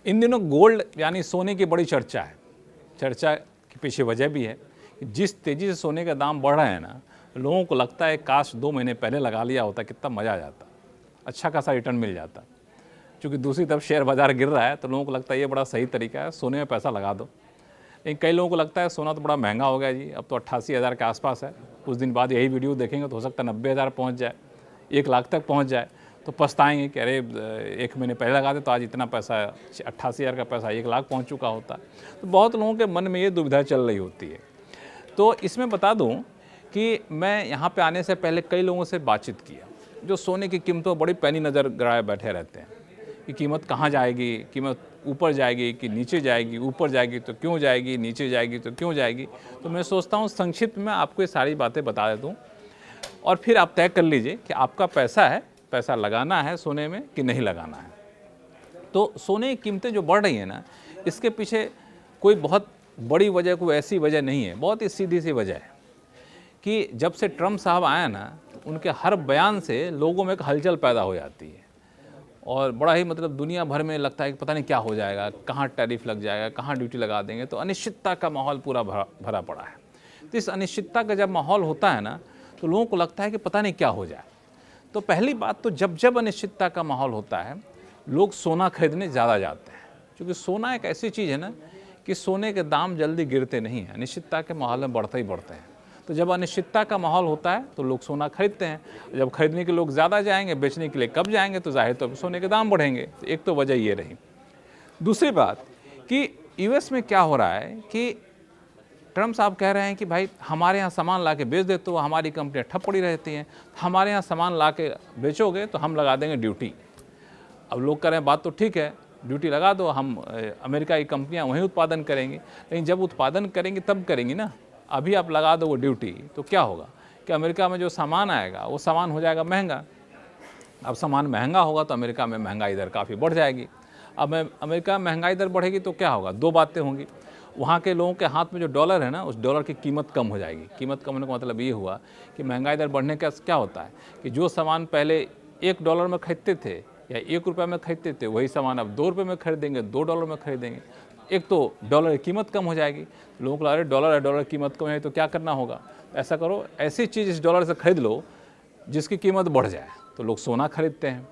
इन दिनों गोल्ड यानी सोने की बड़ी चर्चा है। चर्चा के पीछे वजह भी है कि जिस तेज़ी से सोने का दाम बढ़ रहा है ना, लोगों को लगता है काश 2 महीने पहले लगा लिया होता, कितना मज़ा आ जाता, अच्छा खासा रिटर्न मिल जाता। क्योंकि दूसरी तरफ शेयर बाज़ार गिर रहा है तो लोगों को लगता है ये बड़ा सही तरीका है, सोने में पैसा लगा दो। लेकिन कई लोगों को लगता है सोना तो बड़ा महंगा हो गया जी, अब तो 88,000 के आसपास है, कुछ दिन बाद यही वीडियो देखेंगे तो हो सकता है 90,000 पहुँच जाए, 1 लाख तक पहुँच जाए, तो पछताएंगे कि अरे 1 महीने पहले लगा दे तो आज इतना पैसा 88,000 का पैसा 1 लाख पहुँच चुका होता। तो बहुत लोगों के मन में ये दुविधा चल रही होती है। तो इसमें बता दूं कि मैं यहाँ पे आने से पहले कई लोगों से बातचीत किया जो सोने की कीमतों बड़ी पैनी नज़र गड़ाए बैठे रहते हैं कि कीमत कहाँ जाएगी, कीमत ऊपर जाएगी कि नीचे जाएगी, ऊपर जाएगी तो क्यों जाएगी, नीचे जाएगी तो क्यों जाएगी। तो मैं सोचता हूँ संक्षिप्त में आपको ये सारी बातें बता देता हूँ और फिर आप तय कर लीजिए कि आपका पैसा है, पैसा लगाना है सोने में कि नहीं लगाना है। तो सोने की कीमतें जो बढ़ रही हैं ना, इसके पीछे कोई बहुत बड़ी वजह, कोई ऐसी वजह नहीं है, बहुत ही सीधी सी वजह है कि जब से ट्रम्प साहब आए ना, तो उनके हर बयान से लोगों में एक हलचल पैदा हो जाती है और बड़ा ही मतलब दुनिया भर में लगता है कि पता नहीं क्या हो जाएगा, कहाँ टैरिफ लग जाएगा, कहाँ ड्यूटी लगा देंगे। तो अनिश्चितता का माहौल पूरा भरा पड़ा है। तो इस अनिश्चितता का जब माहौल होता है ना, तो लोगों को लगता है कि पता नहीं क्या हो जाए। तो पहली बात तो जब अनिश्चितता का माहौल होता है, लोग सोना खरीदने ज़्यादा जाते हैं, क्योंकि सोना एक ऐसी चीज़ है ना कि सोने के दाम जल्दी गिरते नहीं हैं, अनिश्चितता के माहौल में बढ़ते ही बढ़ते हैं। तो जब अनिश्चितता का माहौल होता है तो लोग सोना खरीदते हैं। जब खरीदने के लोग ज़्यादा जाएंगे, बेचने के लिए कब जाएंगे, तो जाहिर तौर पर सोने के दाम बढ़ेंगे। तो एक तो वजह ये रही। दूसरी बात कि यूएस में क्या हो रहा है कि ट्रम्प साहब कह रहे हैं कि भाई हमारे यहाँ सामान ला के बेच दे तो हमारी कंपनियाँ ठप पड़ी रहती हैं, हमारे यहाँ सामान ला के बेचोगे तो हम लगा देंगे ड्यूटी। अब लोग कह रहे हैं बात तो ठीक है, ड्यूटी लगा दो, हम अमेरिका की कंपनियां वहीं उत्पादन करेंगी। लेकिन जब उत्पादन करेंगी तब करेंगी ना, अभी आप लगा दो वो ड्यूटी तो क्या होगा कि अमेरिका में जो सामान आएगा वो सामान हो जाएगा महंगा। अब सामान महंगा होगा तो अमेरिका में महंगाई दर काफ़ी बढ़ जाएगी। अब अमेरिका में महंगाई दर बढ़ेगी तो क्या होगा, दो बातें होंगी। वहाँ के लोगों के हाथ में जो डॉलर है ना, उस डॉलर की कीमत कम हो जाएगी। कीमत कम होने का मतलब ये हुआ कि महंगाई दर बढ़ने का क्या होता है कि जो सामान पहले $1 में खरीदते थे या ₹1 में खरीदते थे, वही सामान अब $2 में खरीदेंगे, $2 में खरीदेंगे। एक तो डॉलर की कीमत कम हो जाएगी। लोगों को लग रहा है डॉलर है, डॉलर की कीमत कम है तो क्या करना होगा, ऐसा करो ऐसी चीज़ इस डॉलर से खरीद लो जिसकी कीमत बढ़ जाए। तो लोग सोना खरीदते हैं।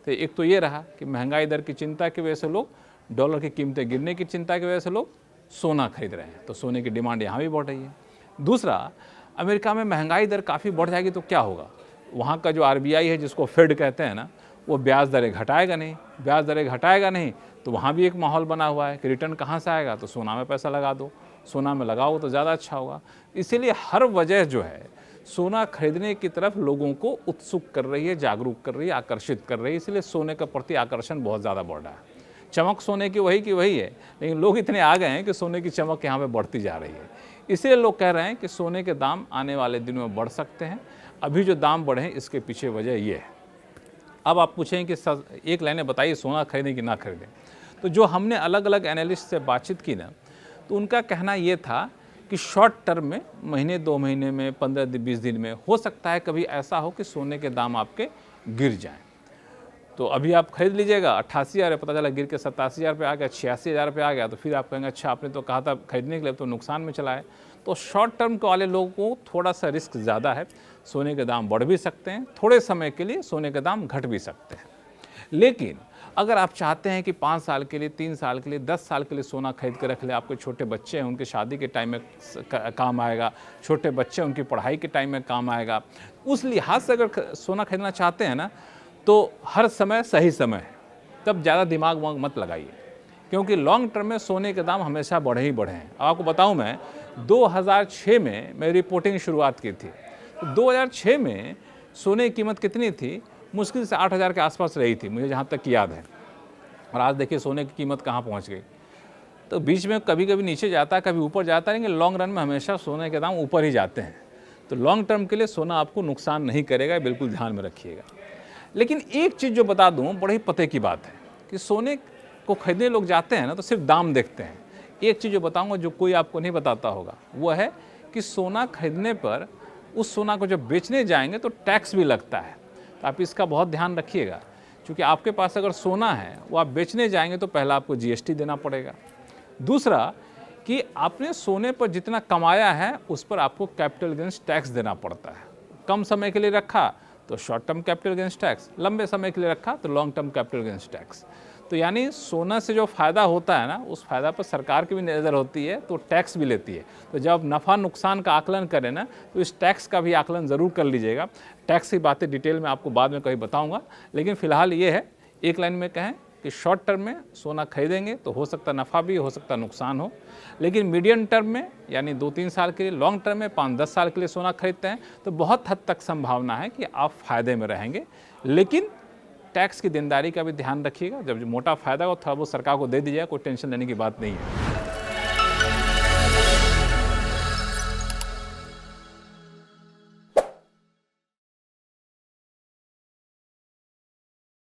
तो एक तो ये रहा कि महंगाई दर की चिंता की वजह से लोग, डॉलर की कीमतें गिरने की चिंता की वजह से लोग सोना खरीद रहे हैं। तो सोने की डिमांड यहाँ भी बढ़ रही है। दूसरा, अमेरिका में महंगाई दर काफ़ी बढ़ जाएगी तो क्या होगा, वहाँ का जो आरबीआई है जिसको फेड कहते हैं ना, वो ब्याज दरें घटाएगा नहीं। ब्याज दरें घटाएगा नहीं तो वहाँ भी एक माहौल बना हुआ है कि रिटर्न कहाँ से आएगा, तो सोना में पैसा लगा दो, सोना में लगाओ तो ज़्यादा अच्छा होगा। इसीलिए हर वजह जो है सोना खरीदने की तरफ लोगों को उत्सुक कर रही है, जागरूक कर रही है, आकर्षित कर रही है। इसलिए सोने के प्रति आकर्षण बहुत ज़्यादा बढ़ रहा है। चमक सोने की वही है, लेकिन लोग इतने आ गए हैं कि सोने की चमक यहाँ पे बढ़ती जा रही है। इसलिए लोग कह रहे हैं कि सोने के दाम आने वाले दिनों में बढ़ सकते हैं। अभी जो दाम बढ़े हैं इसके पीछे वजह ये है। अब आप पूछें कि एक लाइनें बताइए सोना खरीदें कि ना खरीदें। तो जो हमने अलग अलग एनालिस्ट से बातचीत की ना, तो उनका कहना ये था कि शॉर्ट टर्म में महीने 2 महीने में 15-20 दिन में हो सकता है कभी ऐसा हो कि सोने के दाम आपके गिर जाएं। तो अभी आप खरीद लीजिएगा, 88,000 पता चला गिर के 87,000 पे आ गया, 86,000 पे आ गया, तो फिर आप कहेंगे अच्छा आपने तो कहा था खरीदने के लिए, तो नुकसान में चला है। तो शॉर्ट टर्म के वाले लोगों को थोड़ा सा रिस्क ज़्यादा है। सोने के दाम बढ़ भी सकते हैं, थोड़े समय के लिए सोने के दाम घट भी सकते हैं। लेकिन अगर आप चाहते हैं कि 5 साल के लिए, 3 साल के लिए, 10 साल के लिए सोना खरीद कर रख ले, आपके छोटे बच्चे हैं उनके शादी के टाइम में काम आएगा, छोटे बच्चे उनकी पढ़ाई के टाइम में काम आएगा, उस लिहाज से अगर सोना खरीदना चाहते हैं ना, तो हर समय सही समय है, तब ज़्यादा दिमाग मत लगाइए, क्योंकि लॉन्ग टर्म में सोने के दाम हमेशा बढ़े ही बढ़े हैं। आपको बताऊं, मैं 2006 में मेरी रिपोर्टिंग शुरुआत की थी। तो 2006 में सोने की कीमत कितनी थी, मुश्किल से 8,000 के आसपास रही थी, मुझे जहाँ तक याद है। और आज देखिए सोने की कीमत कहाँ पहुँच गई। तो बीच में कभी कभी नीचे जाता है, कभी ऊपर जाता है, लेकिन लॉन्ग रन में हमेशा सोने के दाम ऊपर ही जाते हैं। तो लॉन्ग टर्म के लिए सोना आपको नुकसान नहीं करेगा, बिल्कुल ध्यान में रखिएगा। लेकिन एक चीज़ जो बता दूं, बड़े ही पते की बात है कि सोने को खरीदने लोग जाते हैं ना, तो सिर्फ दाम देखते हैं। एक चीज़ जो बताऊंगा जो कोई आपको नहीं बताता होगा, वो है कि सोना खरीदने पर उस सोना को जब बेचने जाएंगे तो टैक्स भी लगता है। तो आप इसका बहुत ध्यान रखिएगा, क्योंकि आपके पास अगर सोना है वो आप बेचने जाएंगे तो पहला आपको जीएसटी देना पड़ेगा। दूसरा कि आपने सोने पर जितना कमाया है उस पर आपको कैपिटल गेन्स टैक्स देना पड़ता है। कम समय के लिए रखा तो short term capital gains tax, लंबे समय के लिए रखा तो long term capital gains tax. तो यानी सोना से जो फ़ायदा होता है ना, उस फ़ायदा पर सरकार की भी नज़र होती है, तो टैक्स भी लेती है। तो जब नफ़ा नुकसान का आकलन करें ना, तो इस टैक्स का भी आकलन ज़रूर कर लीजिएगा। टैक्स की बातें डिटेल में आपको बाद में कहीं बताऊंगा, लेकिन फ़िलहाल ये है, एक लाइन में कहें कि शॉर्ट टर्म में सोना खरीदेंगे तो हो सकता नफ़ा भी, हो सकता नुकसान हो, लेकिन मीडियम टर्म में यानी 2-3 साल के लिए, लॉन्ग टर्म में 5-10 साल के लिए सोना खरीदते हैं तो बहुत हद तक संभावना है कि आप फ़ायदे में रहेंगे। लेकिन टैक्स की देनदारी का भी ध्यान रखिएगा। जब मोटा फ़ायदा हो थोड़ा वो सरकार को दे दीजिएगा, कोई टेंशन लेने की बात नहीं है।